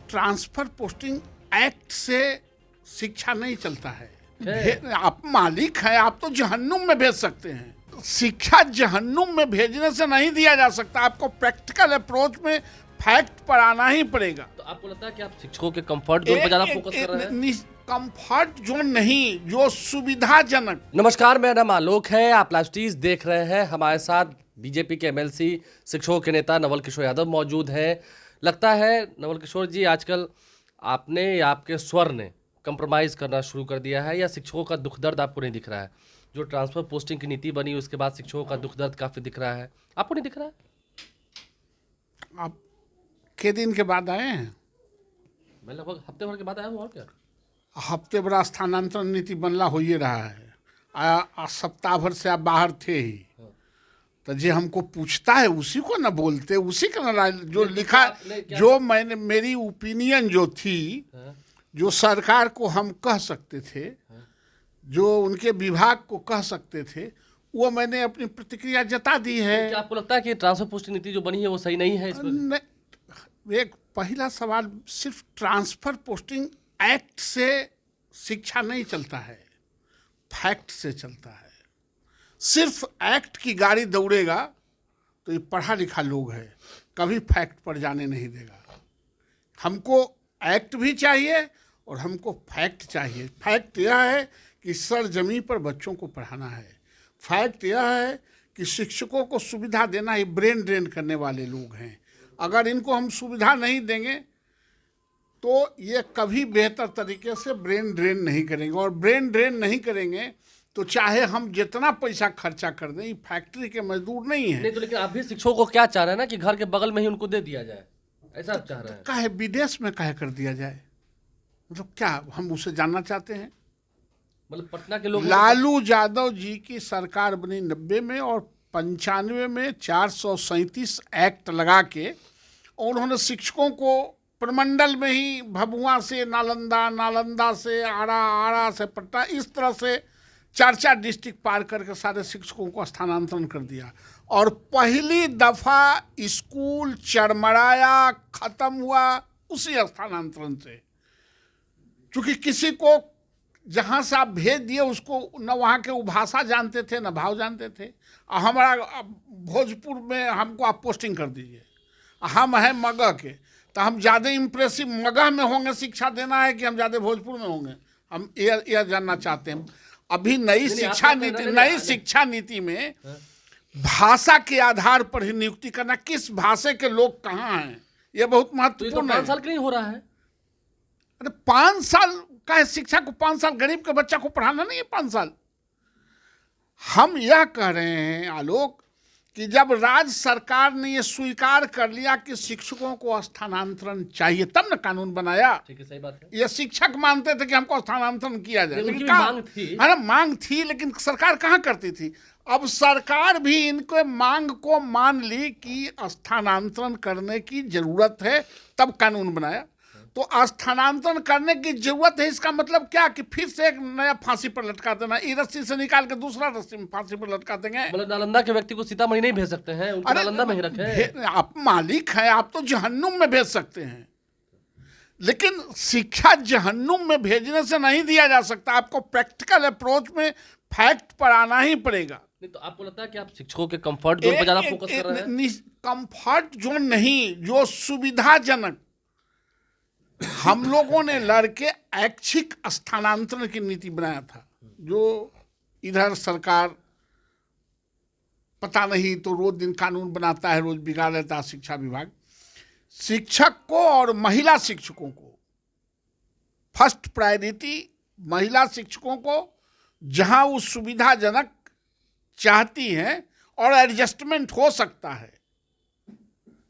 Transfer posting act से शिक्षा नहीं चलता है। आप मालिक हैं, आप तो जहन्नुम में भेज सकते हैं। शिक्षा जहन्नुम में भेजने से नहीं दिया जा सकता, आपको प्रैक्टिकल अप्रोच में फैक्ट पर आना ही पड़ेगा। तो आपको लगता है कि आप शिक्षकों के कंफर्ट जोन पर ज्यादा फोकस कर रहे हैं? कंफर्ट जोन नहीं, जो सुविधाजनक। नमस्कार, मेरा नाम आलोक है, आप लाइव देख रहे हैं। हमारे साथ बीजेपी के एमएलसी, शिक्षकों के नेता नवल किशोर यादव मौजूद हैं। लगता है नवल किशोर जी, आजकल आपने या आपके स्वर ने कंप्रोमाइज़ करना शुरू कर दिया है, या शिक्षकों का दुख दर्द आपको नहीं दिख रहा है? जो ट्रांसफर पोस्टिंग की नीति बनी उसके बाद शिक्षकों का दुख दर्द काफ़ी दिख रहा है, आपको नहीं दिख रहा है? आप के दिन के बाद आए हैं? मैं लगभग हफ्ते भर के बाद आया हूँ। और क्या हफ्ते भर स्थानांतरण नीति बनला हो ही रहा है। सप्ताह भर से आप बाहर थे ही, तो जो हमको पूछता है उसी को ना बोलते, उसी का ना जो लिखा, जो मैंने मेरी ओपिनियन जो थी, जो सरकार को हम कह सकते थे, जो उनके विभाग को कह सकते थे, वो मैंने अपनी प्रतिक्रिया जता दी है। क्या आपको लगता है कि ट्रांसफर पोस्टिंग नीति जो बनी है वो सही नहीं है? एक पहला सवाल, सिर्फ ट्रांसफर पोस्टिंग एक्ट से शिक्षा नहीं चलता है, फैक्ट से चलता है। सिर्फ एक्ट की गाड़ी दौड़ेगा तो ये पढ़ा लिखा लोग है, कभी फैक्ट पर जाने नहीं देगा। हमको एक्ट भी चाहिए और हमको फैक्ट चाहिए। फैक्ट यह है कि सरजमी पर बच्चों को पढ़ाना है। फैक्ट यह है कि शिक्षकों को सुविधा देना, ये ब्रेन ड्रेन करने वाले लोग हैं। अगर इनको हम सुविधा नहीं देंगे तो ये कभी बेहतर तरीके से ब्रेन ड्रेन नहीं करेंगे, और ब्रेन ड्रेन नहीं करेंगे तो चाहे हम जितना पैसा खर्चा कर दें, फैक्ट्री के मजदूर नहीं है। नहीं तो लेकिन आप भी शिक्षकों को क्या चाह रहे हैं ना कि घर के बगल में ही उनको दे दिया जाए, ऐसा आप चाह रहे हैं? काहे विदेश में काहे कर दिया जाए? मतलब क्या हम उसे जानना चाहते हैं? मतलब पटना के लोग, लालू यादव जी की सरकार बनी 90 में और 95 में 437 एक्ट लगा के, और उन्होंने शिक्षकों को प्रमंडल में ही भभुआ से नालंदा, नालंदा से आरा, आरा से पटना, इस तरह से 4 डिस्ट्रिक्ट पार करके सारे शिक्षकों को स्थानांतरण कर दिया। और पहली दफा स्कूल चरमराया, खत्म हुआ उसी स्थानांतरण से। क्योंकि किसी को जहाँ से आप भेज दिए उसको न वहाँ के भाषा जानते थे न भाव जानते थे। हमारा भोजपुर में हमको आप पोस्टिंग कर दीजिए, हम हैं मगह के, तो हम ज़्यादा इम्प्रेसिव मगह में होंगे शिक्षा देना है कि हम ज़्यादा भोजपुर में होंगे? हम यह जानना चाहते हैं। अभी नई शिक्षा नीति में भाषा के आधार पर ही नियुक्ति करना, किस भाषा के लोग कहाँ हैं, यह बहुत महत्वपूर्ण है। 5 साल के लिए हो रहा है। अरे 5 साल का है शिक्षा को? 5 साल गरीब के बच्चा को पढ़ाना नहीं है 5 साल। हम यह कह रहे हैं आलोक कि जब राज्य सरकार ने यह स्वीकार कर लिया कि शिक्षकों को स्थानांतरण चाहिए, तब न कानून बनाया। ठीक है, सही बात है। ये शिक्षक मानते थे कि हमको स्थानांतरण किया जाए, लेकिन मांग थी। है ना, मांग थी, लेकिन सरकार कहाँ करती थी। अब सरकार भी इनके मांग को मान ली कि स्थानांतरण करने की जरूरत है, तब कानून बनाया। तो स्थानांतरण करने की जरूरत है, इसका मतलब क्या कि फिर से एक नया फांसी पर लटका देना, इस रस्सी से निकाल के दूसरा रस्सी में फांसी पर लटका देंगे। मतलब नालंदा के व्यक्ति को सीतामढ़ी नहीं भेज सकते हैं, उनको नालंदा में ही रखें। आप मालिक हैं, आप तो जहन्नुम में भेज सकते हैं, लेकिन शिक्षा जहन्नुम में भेजने से नहीं दिया जा सकता, आपको प्रैक्टिकल अप्रोच में फैक्ट पर आना ही पड़ेगा। नहीं तो आपको लगता है कि आप शिक्षकों के कंफर्ट जोन पर ज्यादा फोकस कर रहे हैं? कंफर्ट जोन नहीं, जो सुविधाजनक। हम लोगों ने लड़के ऐच्छिक स्थानांतरण की नीति बनाया था, जो इधर सरकार पता नहीं तो रोज दिन कानून बनाता है, रोज बिगाड़ लेता है शिक्षा विभाग। शिक्षक को और महिला शिक्षकों को फर्स्ट प्रायोरिटी, महिला शिक्षकों को जहां वो सुविधाजनक चाहती हैं और एडजस्टमेंट हो सकता है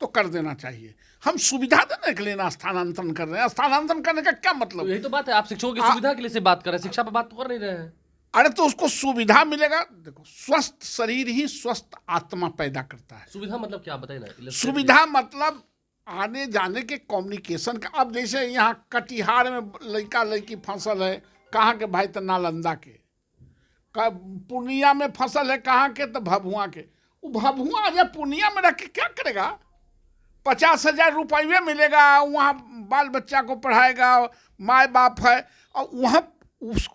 तो कर देना चाहिए। हम सुविधा देने के लिए ना स्थानांतरण कर रहे हैं। स्थानांतरण करने का क्या मतलब? यही तो बात है, आप शिक्षकों की सुविधा के लिए से बात कर रहे हैं, शिक्षा पे बात तो कर नहीं रहे हैं। अरे तो उसको सुविधा मिलेगा। देखो, स्वस्थ शरीर ही स्वस्थ आत्मा पैदा करता है। सुविधा मतलब क्या बताइए ना? सुविधा मतलब आने जाने के कम्युनिकेशन का। अब जैसे यहाँ कटिहार में लड़का लड़की फसल है, कहाँ के भाई? तो नालंदा के। पूर्णिया में फसल है, कहाँ के? तो भभुआ के। वो भभुआ जब पूर्णिया में रख के क्या करेगा? 50,000 रुपये मिलेगा, वहाँ बाल बच्चा को पढ़ाएगा, माँ बाप है, और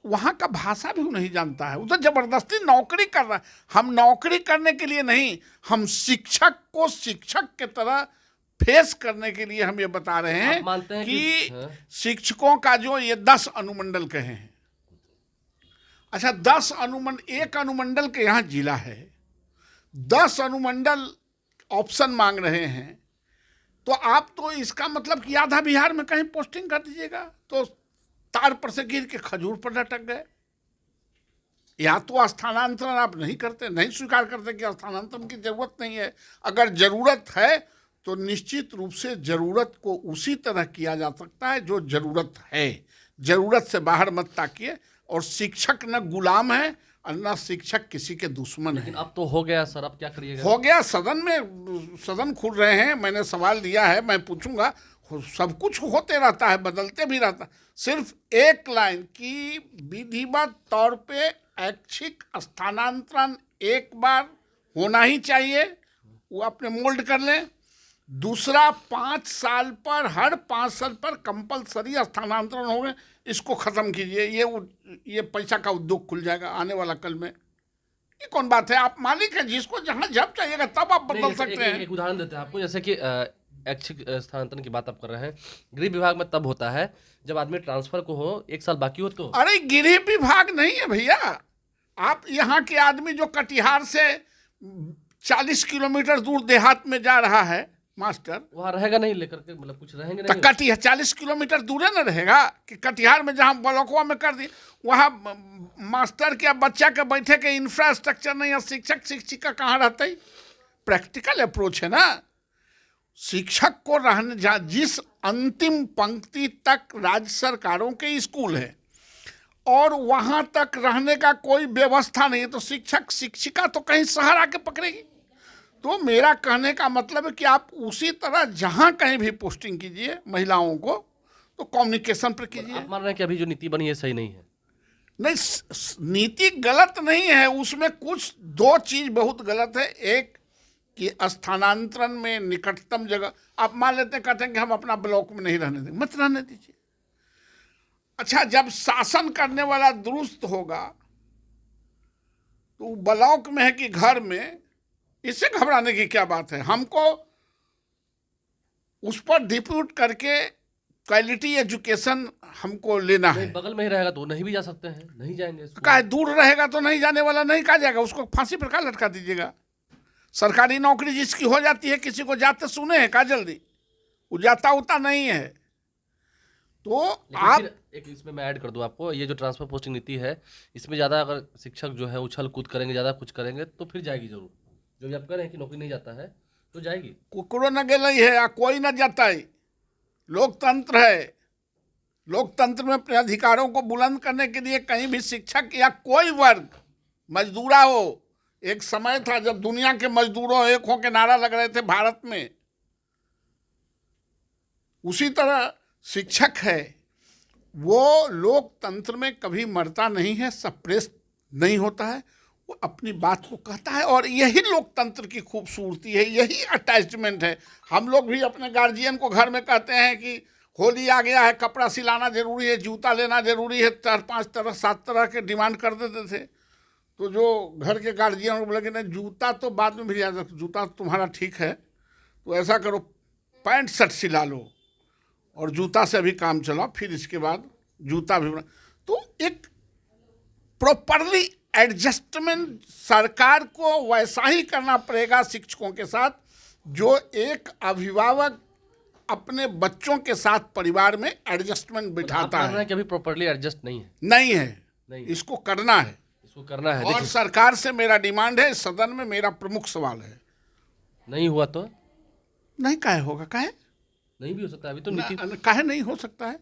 वहाँ का भाषा भी वो नहीं जानता है। वो तो जबरदस्ती नौकरी कर रहा है। हम नौकरी करने के लिए नहीं, हम शिक्षक को शिक्षक के तरह फेस करने के लिए हम ये बता रहे हैं, मानते हैं कि शिक्षकों का जो ये 10 अनुमंडल कहे हैं, अच्छा 10 अनुमंडल, एक अनुमंडल के यहाँ जिला है, 10 अनुमंडल ऑप्शन मांग रहे हैं, तो आप तो इसका मतलब कि आधा बिहार में कहीं पोस्टिंग कर दीजिएगा, तो तार पर से गिर के खजूर पर लटक गए। या तो स्थानांतरण आप नहीं करते, नहीं स्वीकार करते कि स्थानांतरण की जरूरत नहीं है। अगर जरूरत है तो निश्चित रूप से जरूरत को उसी तरह किया जा सकता है जो जरूरत है, जरूरत से बाहर मत ताकिए। और शिक्षक न गुलाम है और न शिक्षक किसी के दुश्मन है। लेकिन अब तो हो गया सर, अब क्या करिएगा? हो गया, सदन में सदन खुल रहे हैं, मैंने सवाल दिया है, मैं पूछूंगा। सब कुछ होते रहता है, बदलते भी रहता है। सिर्फ एक लाइन की विधिवत तौर पे ऐच्छिक स्थानांतरण एक बार होना ही चाहिए, वो अपने मोल्ड कर लें। दूसरा, 5 साल पर, हर 5 साल पर कंपलसरी स्थानांतरण हो गए, इसको ख़त्म कीजिए। ये पैसा का उद्योग खुल जाएगा आने वाला कल में। ये कौन बात है? आप मालिक हैं, जिसको जहाँ जब चाहिएगा तब आप बदल सकते हैं। एक उदाहरण देते हैं आपको, जैसे कि ऐच्छिक स्थानांतरण की बात आप कर रहे हैं, गृह विभाग में तब होता है जब आदमी ट्रांसफर को हो 1 साल बाकी हो तो। अरे गृह विभाग नहीं है भैया, आप यहाँ के आदमी जो कटिहार से 40 किलोमीटर दूर देहात में जा रहा है मास्टर, वहाँ रहेगा नहीं लेकर के, मतलब कुछ रहेंगे तो नहीं। कटिहार 40 किलोमीटर दूर न रहेगा कि कटिहार में जहाँ ब्लॉकों में कर दी, वहाँ मास्टर के बच्चा के बैठे के इंफ्रास्ट्रक्चर नहीं है, शिक्षक शिक्षिका कहाँ रहते ही? प्रैक्टिकल अप्रोच है ना। शिक्षक को रहने जिस अंतिम पंक्ति तक राज्य सरकारों के स्कूल है और वहाँ तक रहने का कोई व्यवस्था नहीं है, तो शिक्षक शिक्षिका तो कहीं शहर आके पकड़ेगी। तो मेरा कहने का मतलब है कि आप उसी तरह जहाँ कहीं भी पोस्टिंग कीजिए महिलाओं को, तो कम्युनिकेशन पर कीजिए। आप मान रहे हैं कि अभी जो नीति बनी है सही नहीं है? नहीं, नीति गलत नहीं है, उसमें कुछ 2 चीज़ बहुत गलत है। एक कि स्थानांतरण में निकटतम जगह आप मान लेते हैं, कहते हैं कि हम अपना ब्लॉक में नहीं रहने देंगे, मत रहने दीजिए। अच्छा, जब शासन करने वाला दुरुस्त होगा तो ब्लॉक में है कि घर में, इससे घबराने की क्या बात है? हमको उस पर डिप्यूट करके क्वालिटी एजुकेशन हमको लेना है। बगल में ही रहेगा तो नहीं भी जा सकते हैं, नहीं जाएंगे। कहा दूर रहेगा तो नहीं जाने वाला नहीं कहा जाएगा, उसको फांसी पर का लटका दीजिएगा। सरकारी नौकरी जिसकी हो जाती है, किसी को जाते सुने हैं का जल्दी, वो जाता उता नहीं है। तो आप एक इसमें मैं ऐड कर दूं आपको, ये जो ट्रांसफर पोस्टिंग नीति है, इसमें ज़्यादा अगर शिक्षक जो है उछल कूद करेंगे, ज़्यादा कुछ करेंगे तो फिर जाएगी जरूर। जो आप कह रहे हैं कि नौकरी नहीं जाता है तो जाएगी। कुकड़ो न गए है या कोई न जाता है, लोकतंत्र है। लोकतंत्र में अपने अधिकारों को बुलंद करने के लिए कहीं भी शिक्षक या कोई वर्ग मजदूरा हो, एक समय था जब दुनिया के मजदूरों एक हो के नारा लग रहे थे भारत में, उसी तरह शिक्षक है। वो लोकतंत्र में कभी मरता नहीं है, सप्रेस नहीं होता है, वो अपनी बात को कहता है। और यही लोकतंत्र की खूबसूरती है, यही अटैचमेंट है। हम लोग भी अपने गार्जियन को घर में कहते हैं कि होली आ गया है, कपड़ा सिलाना जरूरी है, जूता लेना जरूरी है, 4-5 तरह 7 तरह के डिमांड कर देते थे। तो जो घर के गार्जियन को बोले कि नहीं, जूता तो बाद में भी याद रखो, जूता तुम्हारा ठीक है, तो ऐसा करो पैंट शर्ट सिला लो और जूता से भी काम चलाओ, फिर इसके बाद जूता भी बना। तो एक प्रॉपरली एडजस्टमेंट सरकार को वैसा ही करना पड़ेगा शिक्षकों के साथ, जो एक अभिभावक अपने बच्चों के साथ परिवार में एडजस्टमेंट बिठाता है। कि अभी प्रॉपरली एडजस्ट नहीं है? नहीं है, नहीं। इसको करना है, इसको करना है। और सरकार से मेरा डिमांड है, सदन में मेरा प्रमुख सवाल है। नहीं हुआ तो नहीं, काहे होगा? काहे नहीं भी हो सकता है? अभी तो नीति काहे नहीं हो सकता है?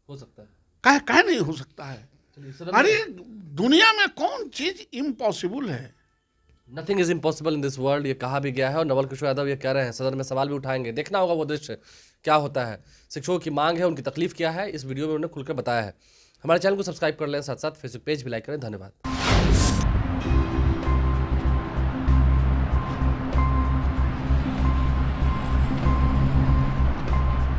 हो सकता है। काहे नहीं हो सकता है? अरे दुनिया में कौन चीज इम्पॉसिबल है? Nothing is impossible in this world, ये कहा भी गया है। और नवल किशोर यादव ये कह रहे हैं, सदन में सवाल भी उठाएंगे, देखना होगा वो दृश्य क्या होता है। शिक्षकों की मांग है, उनकी तकलीफ क्या है, इस वीडियो में उन्होंने खुलकर बताया है। हमारे चैनल को सब्सक्राइब कर लें, साथ साथ फेसबुक पेज भी लाइक करें। धन्यवाद।